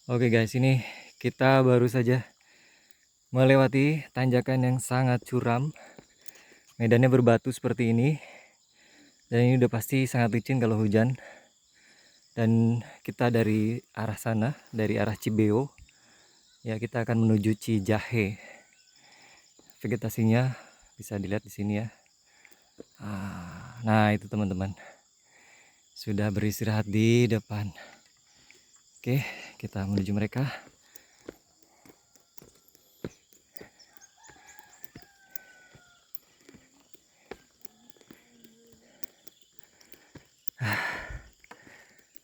Oke guys, ini kita baru saja melewati tanjakan yang sangat curam. Medannya berbatu seperti ini. Dan ini udah pasti sangat licin kalau hujan. Dan kita dari arah sana, dari arah Cibeo, ya kita akan menuju Cijahe. Vegetasinya bisa dilihat di sini ya. Nah itu teman-teman, sudah beristirahat di depan. Oke, kita menuju mereka.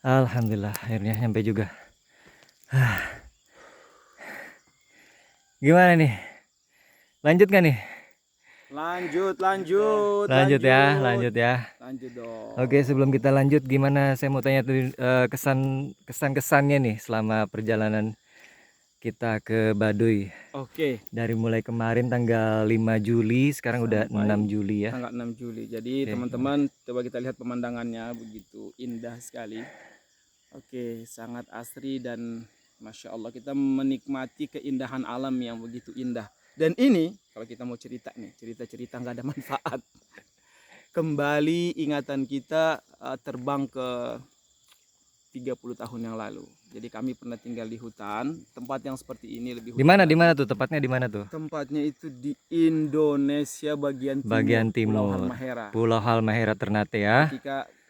Alhamdulillah akhirnya nyampe juga. Gimana nih? Lanjut gak nih? Lanjut Lanjut ya. dong. Oke, sebelum kita lanjut, gimana? Saya mau tanya tuh kesan-kesannya nih selama perjalanan kita ke Baduy. Oke, Dari mulai kemarin tanggal 5 Juli, sekarang udah sampai 6 Juli ya. tanggal 6 Juli. Jadi Oke, teman-teman, coba kita lihat pemandangannya, begitu indah sekali. Oke, sangat asri dan Masya Allah, kita menikmati keindahan alam yang begitu indah. Dan ini, kalau kita mau cerita nih, cerita-cerita nggak ada manfaat. Kembali ingatan kita terbang ke 30 tahun yang lalu. Jadi kami pernah tinggal di hutan, tempat yang seperti ini lebih Di hutan mana? Di mana lagi. tuh? Tepatnya di mana tuh? Tempatnya itu di Indonesia bagian Bagian timur, Pulau timur. Halmahera. Pulau Halmahera Ternate ya.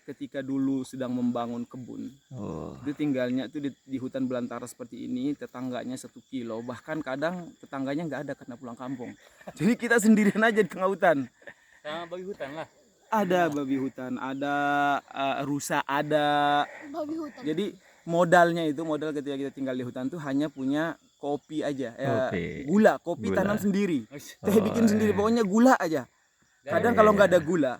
Ketika dulu sedang membangun kebun, Oh. itu tinggalnya itu di hutan belantara seperti ini, tetangganya 1 kilo, bahkan kadang tetangganya nggak ada karena pulang kampung. Jadi kita sendirian aja di tengah hutan. Sama babi hutan lah. Ada babi hutan, ada rusa, ada babi hutan. Jadi modal ketika kita tinggal di hutan tuh hanya punya kopi aja, Kopi. kopi Gula. tanam sendiri, teh Oh, bikin sendiri, pokoknya gula aja. Kadang Iya, kalau nggak iya. ada gula,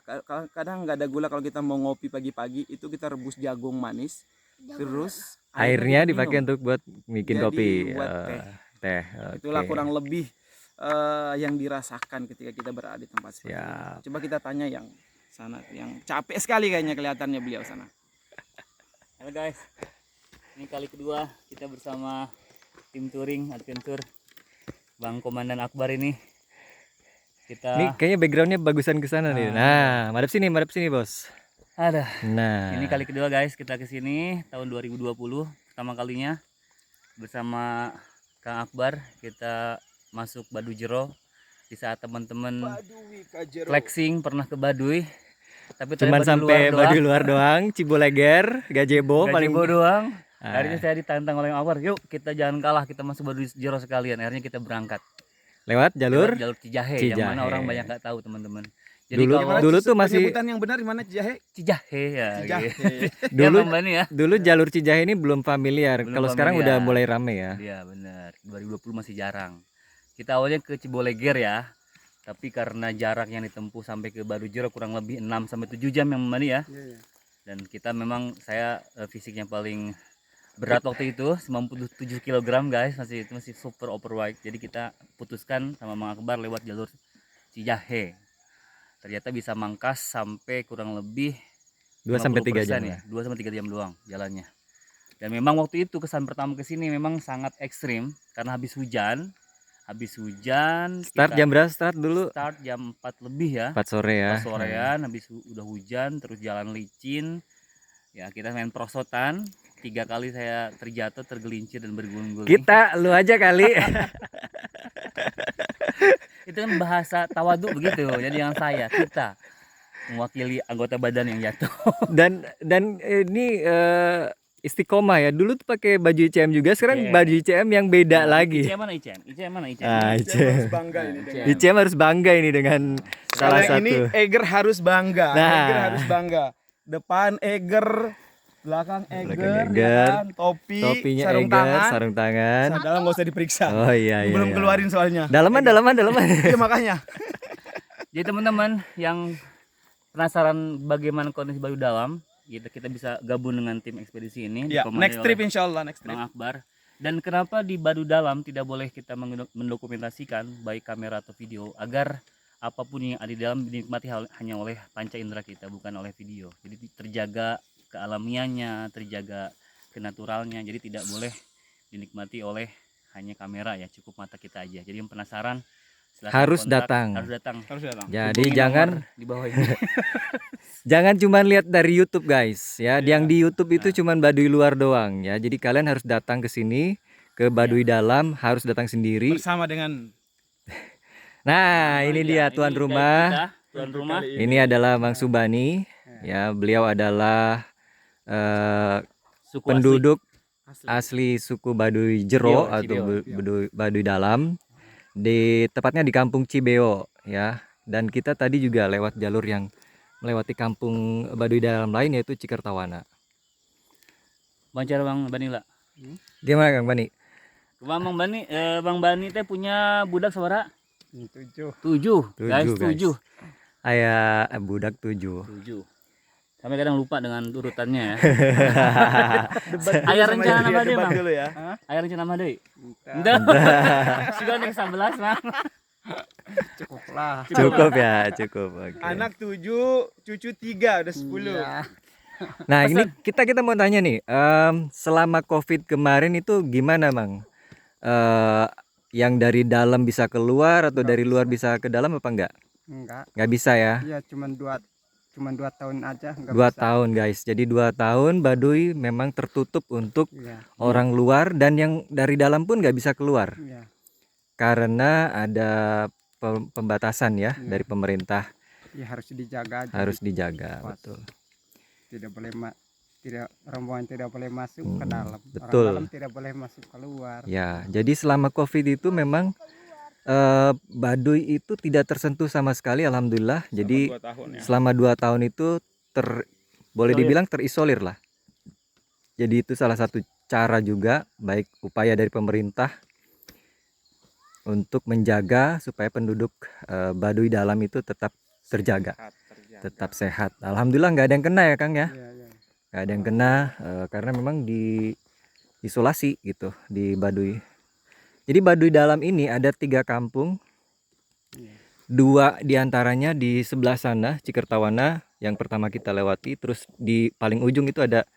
kadang nggak ada gula, kalau kita mau ngopi pagi-pagi itu kita rebus jagung manis, terus Airnya kita dipakai minum untuk buat bikin jadi kopi. buat teh. Teh. Itulah Oke. kurang lebih yang dirasakan ketika kita berada di tempat seperti itu. Siap. Coba kita tanya yang sana, yang capek sekali kayaknya kelihatannya beliau sana. Halo guys, ini kali kedua kita bersama tim touring adventure Bang Komandan Akbar ini. Ini Kita kayaknya backgroundnya bagusan ke sana nih. Nah, madep sini bos. ada. Nah, Ini kali kedua guys kita kesini tahun 2020 pertama kalinya bersama Kang Akbar kita masuk Baduy Jero di saat teman-teman flexing pernah ke Baduy. Tapi cuman tadi sampai Baduy doang. luar doang, Ciboleger, Gajebo paling. Gajebo doang. Ah, Akhirnya saya ditantang oleh Akbar, yuk kita jangan kalah, kita masuk Baduy Jero sekalian. Akhirnya kita berangkat lewat jalur lewat jalur Cijahe, yang mana orang banyak Cijahe. nggak tahu teman-teman. Jadi Dulu kalau dulu tuh masih penyebutan yang benar di mana, Cijahe? Cijahe ya, Cijahe. gitu. Ya dulu Bang Bani ya. dulu jalur Cijahe ini belum familiar. Belum Kalau sekarang udah familiar. mulai rame ya. Iya benar. 2020 masih jarang. Kita awalnya ke Ciboleger ya. Tapi karena jarak yang ditempuh sampai ke Baduy Jero kurang lebih 6 sampai 7 jam yang Bani ya. Iya. Dan kita memang saya fisiknya paling berat waktu itu 97 kg guys, masih super overweight. Jadi kita putuskan sama Mang Akbar lewat jalur Cijahe. Ternyata bisa mangkas sampai kurang lebih 2 sampai 3 jam ya. ya. 2 sampai 3 jam doang jalannya. Dan memang waktu itu kesan pertama ke sini memang sangat ekstrim karena habis hujan. Start jam berapa start dulu? Start jam 4 lebih ya. 4 sore ya. 4 sorean, habis udah hujan, terus jalan licin. Ya kita main prosotan. 3 kali saya terjatuh, tergelincir dan berguling-guling. Kita lu aja kali. Itu kan bahasa tawadu begitu. Jadi yang kita mewakili anggota badan yang jatuh. Dan ini istiqomah ya. Dulu tuh pakai baju ICM juga, sekarang baju ICM yang beda lagi. ICM mana ICM? ICM mana ICM? Ah, Harus bangga ini dengan ICM harus bangga ini dengan salah sekarang satu. ini Eger harus bangga. Nah. Eger harus bangga. Depan Eger, belakang Eger, Eger, ya kan? Topinya sarung Eger, tangan. sarung tangan. Dalam nggak usah diperiksa. Oh iya. Belum iya. keluarin soalnya. Dalaman. Iya makanya. Jadi teman-teman yang penasaran bagaimana kondisi Baduy Dalam, kita bisa gabung dengan tim ekspedisi ini. Ya, dikomandoi next trip oleh insyaallah, next trip. Bang Akbar. Dan kenapa di Baduy Dalam tidak boleh kita mendokumentasikan baik kamera atau video, agar apapun yang ada di dalam dinikmati hanya oleh panca indera kita, bukan oleh video. Jadi terjaga kealamiannya, terjaga kenaturalnya. Jadi tidak boleh dinikmati oleh hanya kamera ya, cukup mata kita aja. Jadi yang penasaran silahkan Harus kontak, datang. harus datang. Harus datang. Jadi Hubungi jangan nomor di bawah ini. jangan cuma lihat dari YouTube guys ya. Iya. Yang di YouTube itu cuman Baduy luar doang ya. Jadi kalian harus datang ke sini ke Baduy dalam, harus datang sendiri. Bersama dengan Nah, ini dia Ini tuan guide rumah. kita, tuan rumah. Ini adalah Mang Subani. Ya, beliau adalah Suku penduduk asli. asli suku Baduy Jero Cibeo, atau Cibeo. Baduy Dalam, tepatnya di Kampung Cibeo ya. Dan kita tadi juga lewat jalur yang melewati kampung Baduy Dalam lain, yaitu Cikertawana. Bang cara Bang Bani lah. Gimana Kang Bani? Bang Bani, Bang Bani teh punya budak suara 7. 7, guys, Guys. 7. Aya budak 7. 7. Sampai kadang lupa dengan urutannya ya. Aya rencana nama deh, Bang. Dulu ya. Aya rencana nama deh. Enggak. Sudah nih 11, Bang. Cukup lah. Cukup ya, cukup. Oke. Anak 7, cucu 3, udah 10. Nah, ini kita mau tanya nih, selama COVID kemarin itu gimana, Mang? Yang dari dalam bisa keluar atau dari luar bisa ke dalam apa enggak? Enggak, Nggak bisa ya? iya cuman 2 tahun aja enggak 2 bisa. tahun guys. Jadi 2 tahun Baduy memang tertutup untuk Iya, orang luar, dan yang dari dalam pun nggak bisa keluar iya. karena ada pembatasan ya Iya. dari pemerintah, Ya harus dijaga aja. harus dijaga. Pas. Betul. Tidak boleh rombongan tidak boleh masuk ke dalam. betul. Orang dalam tidak boleh masuk keluar. Ya, jadi selama COVID itu memang Baduy itu tidak tersentuh sama sekali, alhamdulillah. Jadi 2 tahun ya. selama 2 tahun itu boleh Isolir. dibilang terisolir lah. Jadi itu salah satu cara juga, baik upaya dari pemerintah untuk menjaga supaya penduduk Baduy dalam itu tetap terjaga, tetap sehat. Alhamdulillah nggak ada yang kena ya Kang ya, Iya, iya. nggak ada yang kena karena memang di isolasi gitu di Baduy. Jadi Baduy dalam ini ada 3 kampung, Iya. 2 diantaranya di sebelah sana Cikertawana yang pertama kita lewati, terus di paling ujung itu ada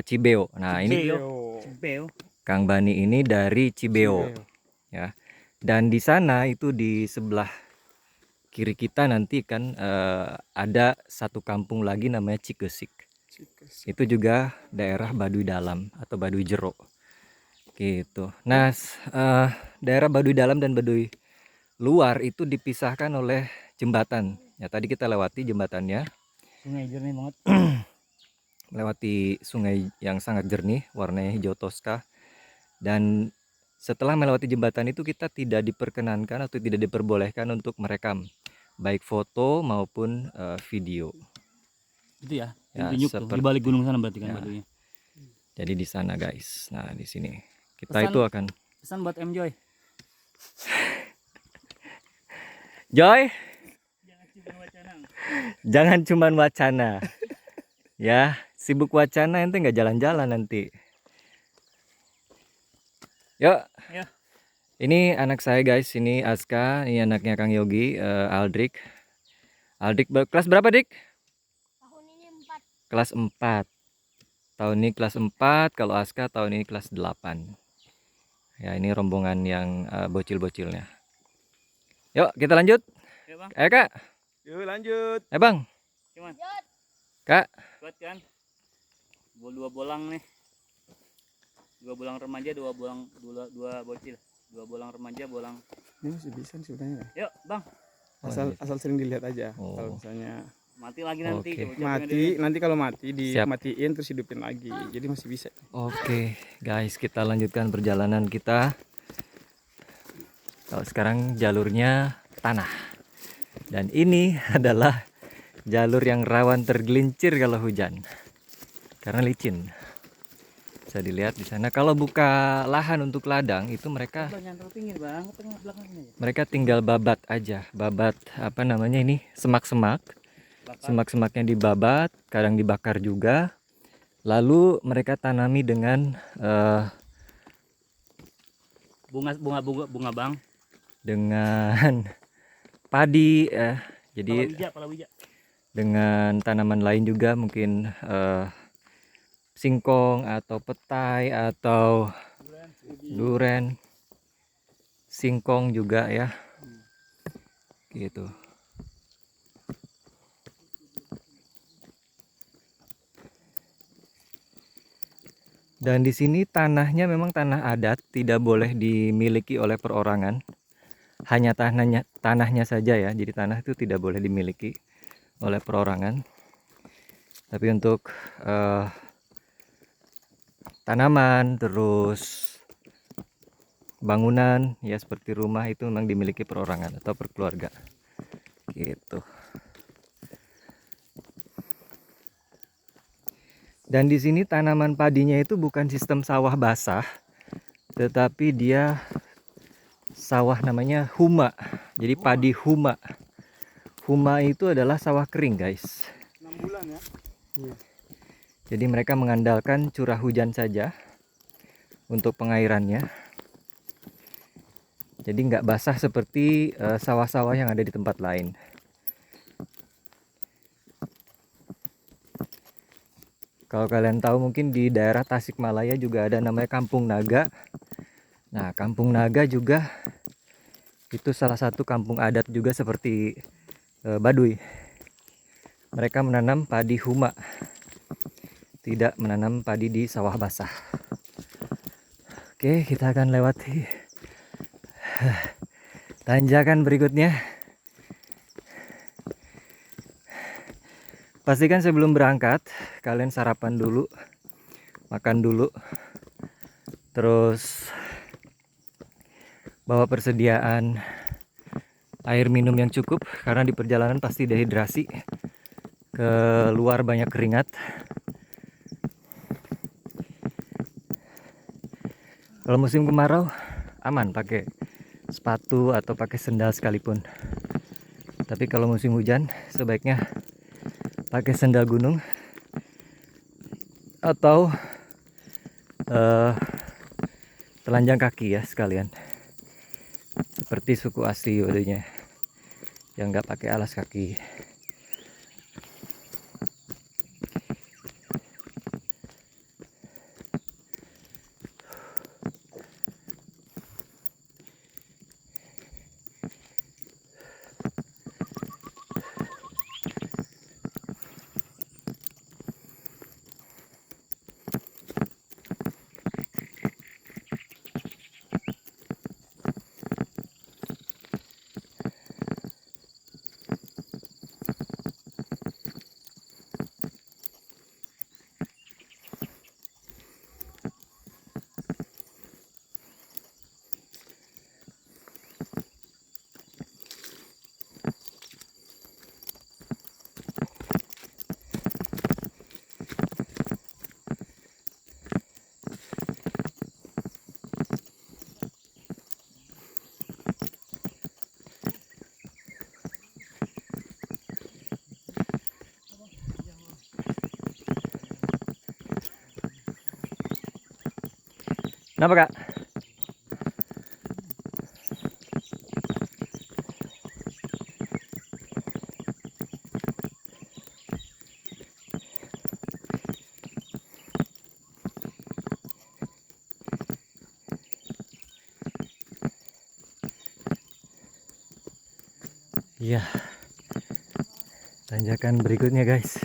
Cibeo. Nah ini Cibeo. Kang Bani ini dari Cibeo ya, dan di sana itu di sebelah kiri kita nanti kan ada 1 kampung lagi namanya Cikesik. Itu juga daerah Baduy dalam atau Baduy Jero gitu. Nah daerah Baduy dalam dan Baduy luar itu dipisahkan oleh jembatan ya. Tadi kita lewati jembatannya, Sungai jernih banget. melewati sungai yang sangat jernih, warnanya hijau toska. Dan setelah melewati jembatan itu kita tidak diperkenankan atau tidak diperbolehkan untuk merekam baik foto maupun video. Itu ya. Ya, Tunjuk tuh di balik gunung sana berarti kan Ya. Baduynya. Jadi di sana guys. Nah di sini kita Pesan- itu akan Pesan buat M Joy. Joy, Jangan cuma wacana. jangan cuman wacana ya, sibuk wacana ente nggak jalan-jalan nanti. Yuk. Ya. Ini anak saya guys, ini Aska, ini anaknya Kang Yogi, Aldrik. Aldrik kelas berapa Dik? Tahun ini 4. Kelas 4. Tahun ini kelas 4, kalau Aska tahun ini kelas 8. Ya ini rombongan yang bocil-bocilnya. Yuk kita lanjut. Ya Bang. Ayo Kak. Yuk lanjut. Bang. Cuman. Kak. Kuat kan? 2 bolang nih. 2 bolang remaja, 2 bocil. 2 bolang remaja, bolang. Ini masih bisa sebenarnya. Yuk, Bang. Asal sering dilihat aja. Oh. Kalau misalnya Mati lagi nanti. Oke. Coba mati, nanti kalau mati Siap. dimatiin terus hidupin lagi. Jadi masih bisa. Oke guys, kita lanjutkan perjalanan kita. Kalau sekarang jalurnya tanah. Dan ini adalah jalur yang rawan tergelincir kalau hujan. Karena licin. Bisa dilihat di sana. Kalau buka lahan untuk ladang itu mereka Bang, jangan terlalu pinggir, Bang. Ke tengah belakang sini aja. mereka tinggal babat aja. Babat apa namanya ini? Semak-semak. Semak-semaknya dibabat, kadang dibakar juga. Lalu mereka tanami dengan Bunga, Bang. dengan padi jadi Palawija. dengan tanaman lain juga, mungkin singkong atau petai atau duren, singkong juga ya. Gitu. Dan di sini tanahnya memang tanah adat, tidak boleh dimiliki oleh perorangan. Hanya tanahnya saja ya. Jadi tanah itu tidak boleh dimiliki oleh perorangan. Tapi untuk tanaman, terus bangunan ya seperti rumah itu memang dimiliki perorangan atau per keluarga. Gitu. Dan di sini tanaman padinya itu bukan sistem sawah basah, tetapi dia sawah namanya huma. Jadi padi huma. Huma itu adalah sawah kering, guys. 6 bulan ya. Iya. Jadi mereka mengandalkan curah hujan saja untuk pengairannya. Jadi nggak basah seperti sawah-sawah yang ada di tempat lain. Kalau kalian tahu mungkin di daerah Tasikmalaya juga ada namanya Kampung Naga. Nah, Kampung Naga juga itu salah satu kampung adat juga seperti Baduy. Mereka menanam padi huma, tidak menanam padi di sawah basah. Oke, kita akan lewati tanjakan berikutnya. Pastikan sebelum berangkat kalian sarapan dulu, makan dulu, terus bawa persediaan air minum yang cukup karena di perjalanan pasti dehidrasi, keluar banyak keringat. Kalau musim kemarau aman pakai sepatu atau pakai sendal sekalipun. Tapi kalau musim hujan sebaiknya pakai sendal gunung atau telanjang kaki ya sekalian, seperti suku asli Baduinya yang nggak pakai alas kaki. Kenapa kak? Iya, tanjakan berikutnya guys.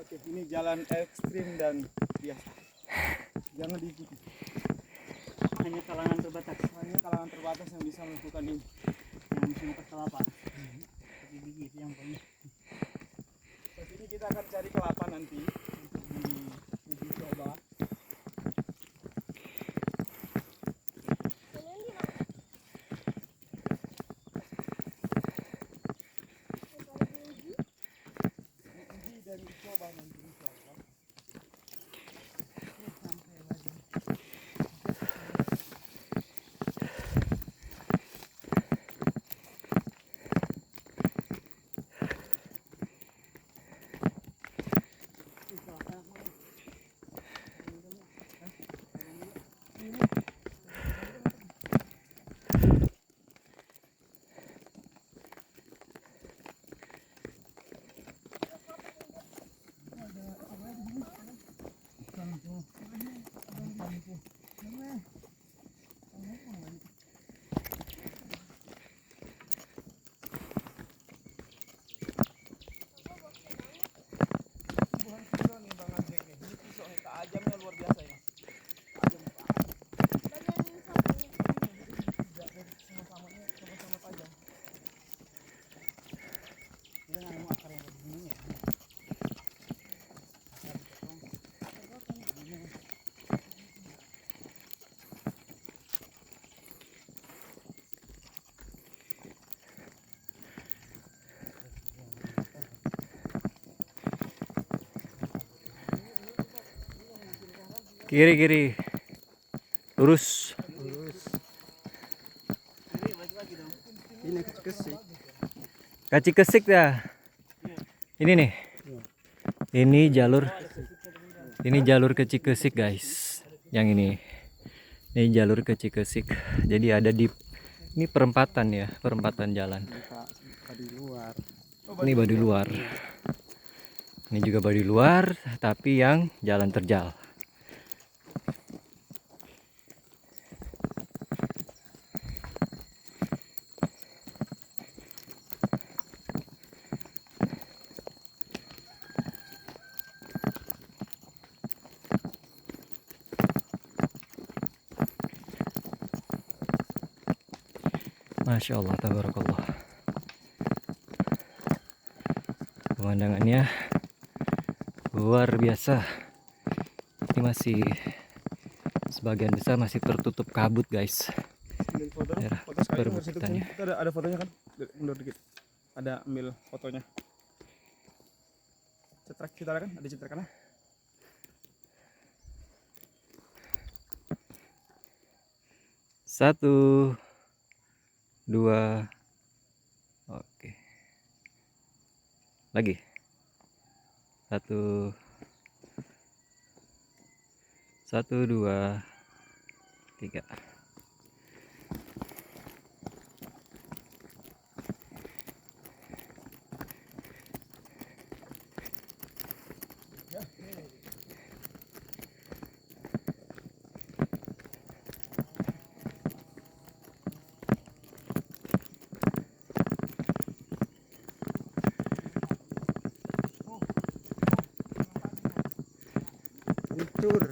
Oke, ini jalan ekstrim dan biasa. jangan diikuti. Hanya kalangan terbatas Hanya kalangan terbatas yang bisa melakukan ini. yang musim kelapa. Tapi gigi itu yang paling. Di sini kita akan cari kelapa nanti untuk diuji coba. Diuji dan dicoba nanti insyaallah. Tajamnya luar biasa ini. Tajam sama-samanya sama-sama tajam. Dia nggak akar yang begini ya. Kiri kiri. Lurus. Ini kesik. Kaci kesik dah. Ini nih. Ini jalur ke Cikesik guys. Yang ini. Ini jalur ke Cikesik. Jadi ada di ini perempatan ya, perempatan jalan. Di luar. Ini Baduy Luar. Ini juga Baduy Luar, tapi yang jalan terjal. Masya Allah, tabarakallah. Pemandangannya luar biasa. Ini masih sebagian besar masih tertutup kabut guys. Ambil foto, Daerah foto sekali dong dari situ. perbukitannya. Kita ada fotonya kan? Mundur dikit. Ada ambil fotonya. Citra kan? Ada citra kan? Satu, dua, oke. Lagi. Satu, dua, tiga. Kencur.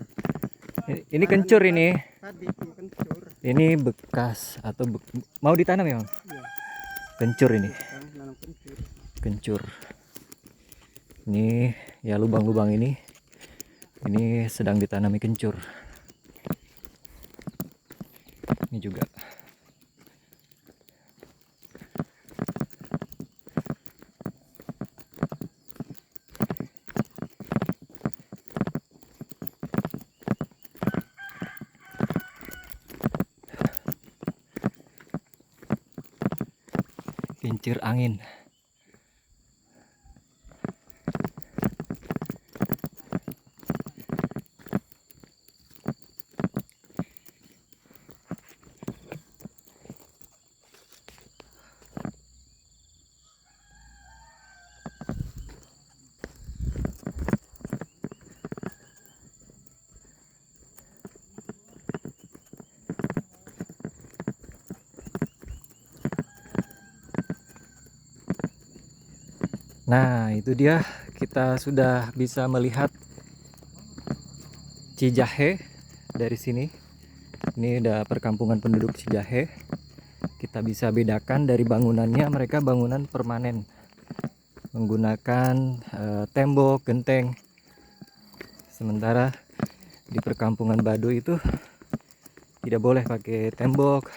Ini kencur ini. Tadi itu kencur. Ini bekas atau mau ditanam ya, Bang? Iya. Kencur ini. Sekarang nanam kencur. Kencur. Ini ya lubang-lubang ini sedang ditanami kencur. Ini juga. Kincir angin. Nah, itu dia, kita sudah bisa melihat Cijahe dari sini. Ini udah perkampungan penduduk Cijahe. Kita bisa bedakan dari bangunannya, mereka bangunan permanen menggunakan tembok, genteng. Sementara di perkampungan Baduy itu tidak boleh pakai tembok,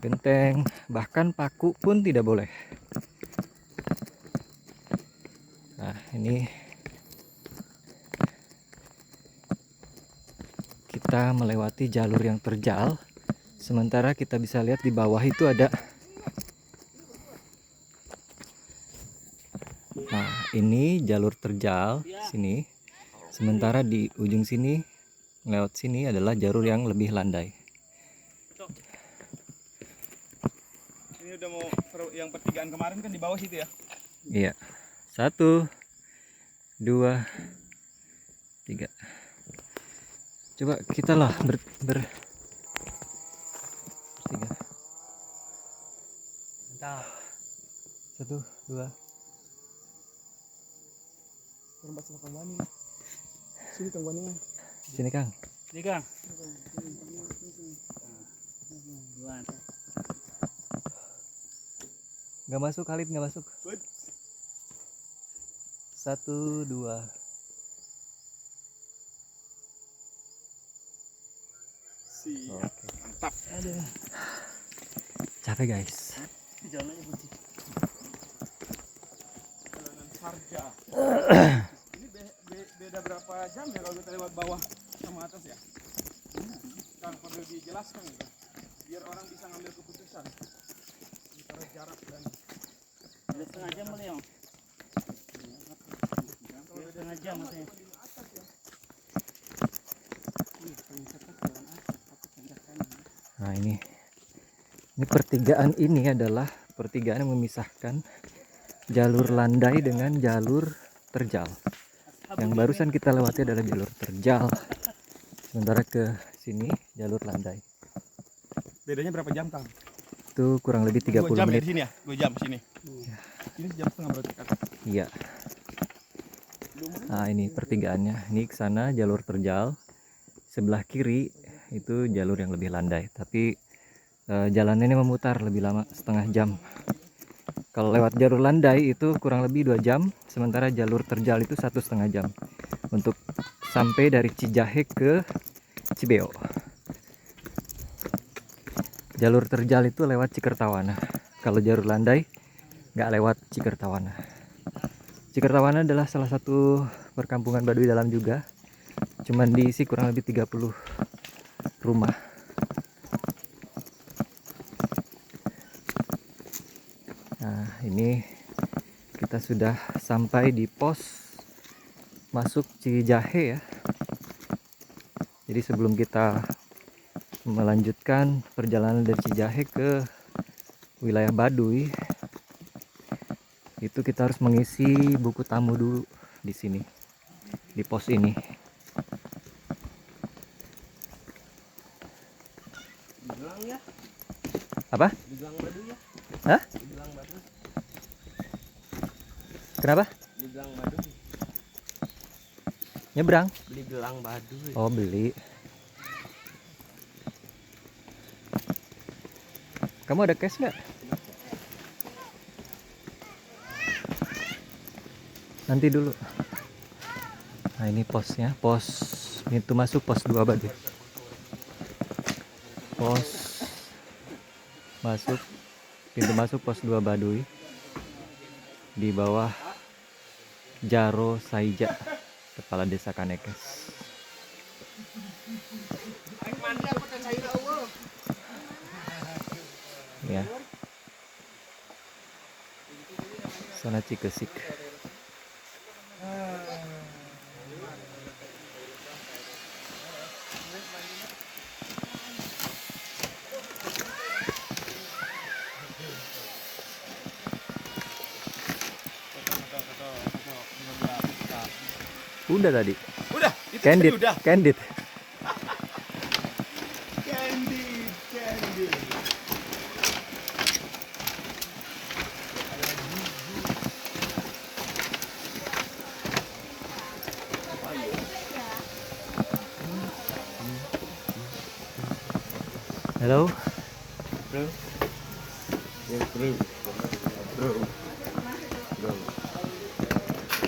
genteng, bahkan paku pun tidak boleh. Nah, ini kita melewati jalur yang terjal. Sementara kita bisa lihat di bawah itu ada. Nah, ini jalur terjal sini. Sementara di ujung sini, lewat sini adalah jalur yang lebih landai. Ini udah mau yang pertigaan kemarin kan di bawah situ ya. Iya. 1, 2, 3. Coba kita lah bertiga. Mantap. 1, 2. Turun sama Kang Wani. Sini Kang Wani. Sini Kang. Ini Kang. Duluan. Nggak masuk, Khalid nggak masuk. 1, 2. Oke. Mantap. Capek guys. Jalannya putih. Jalanan Sarja. Ini beda berapa jam ya kalau kita lewat bawah sama atas ya? Kang perlu dijelaskan gitu. Biar orang bisa ngambil keputusan antara jarak dan Udah setengah jam kali ya? Udah setengah jam maksudnya. Nah ini pertigaan ini adalah pertigaan yang memisahkan jalur landai dengan jalur terjal. Yang barusan kita lewati adalah jalur terjal, sementara ke sini jalur landai. bedanya berapa jam Kang? Itu kurang lebih 30 2 jam menit. ya di sini ya? 2 jam sini. Ini sejam setengah berarti kan? Iya. Nah ini pertigaannya. Ini ke sana jalur terjal, sebelah kiri itu jalur yang lebih landai. Tapi jalannya ini memutar lebih lama, setengah jam. Kalau lewat jalur landai itu kurang lebih 2 jam, sementara jalur terjal itu 1,5 jam untuk sampai dari Cijahe ke Cibeo. Jalur terjal itu lewat Cikertawana. Kalau jalur landai nggak lewat Cikertawana. Cikertawana adalah salah satu perkampungan Baduy dalam juga. Cuman diisi kurang lebih 30 rumah. Nah, ini kita sudah sampai di pos masuk Cijahe ya. Jadi sebelum kita melanjutkan perjalanan dari Cijahe ke wilayah Baduy, itu kita harus mengisi buku tamu dulu di sini, di pos ini. Dibilang ya? Apa? Dibilang Baduy ya? Hah? Dibilang Baduy. Kenapa? Dibilang Baduy. Nyebrang? Beli gelang Baduy. Oh, beli. Kamu ada cash nggak? Nanti dulu. Nah ini posnya, pos pintu masuk pos 2 Baduy. Pos masuk, pintu masuk pos 2 Baduy. Di bawah Jaro Saija, Kepala Desa Kanekes. Ya. Sana Cikesik. Udah tadi. Udah, itu Candid, tadi udah. candid. Candy. Halo.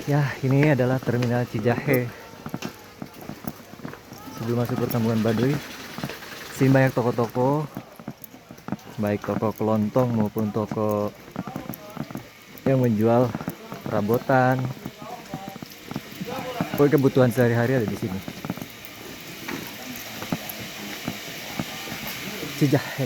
Ya, ini adalah Terminal Cijahe. Sebelum masuk perkampungan Baduy, sini banyak toko-toko, baik toko kelontong maupun toko yang menjual perabotan. Pokoknya kebutuhan sehari-hari ada di sini. Cijahe.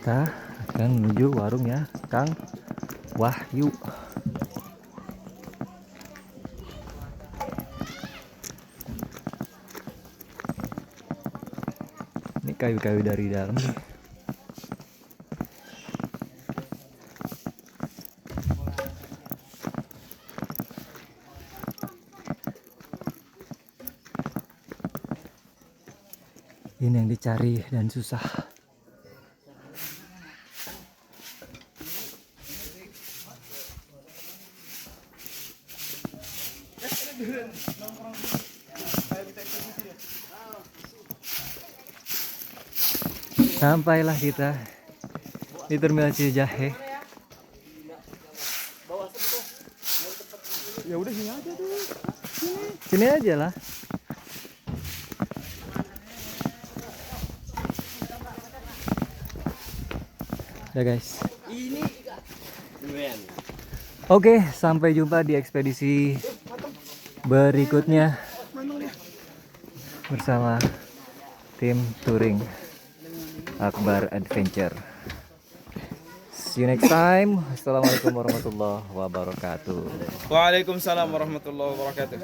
Kita akan menuju warungnya Kang Wahyu. Ini kayu-kayu dari dalam nih. Ini yang dicari dan susah. Sampailah kita di Terminal Cijahe. Ya udah sini aja tuh. Sini aja lah. Udah guys. Oke, sampai jumpa di ekspedisi berikutnya bersama tim touring Akbar Adventure. See you next time. Assalamualaikum warahmatullahi wabarakatuh. Waalaikumsalam warahmatullahi wabarakatuh.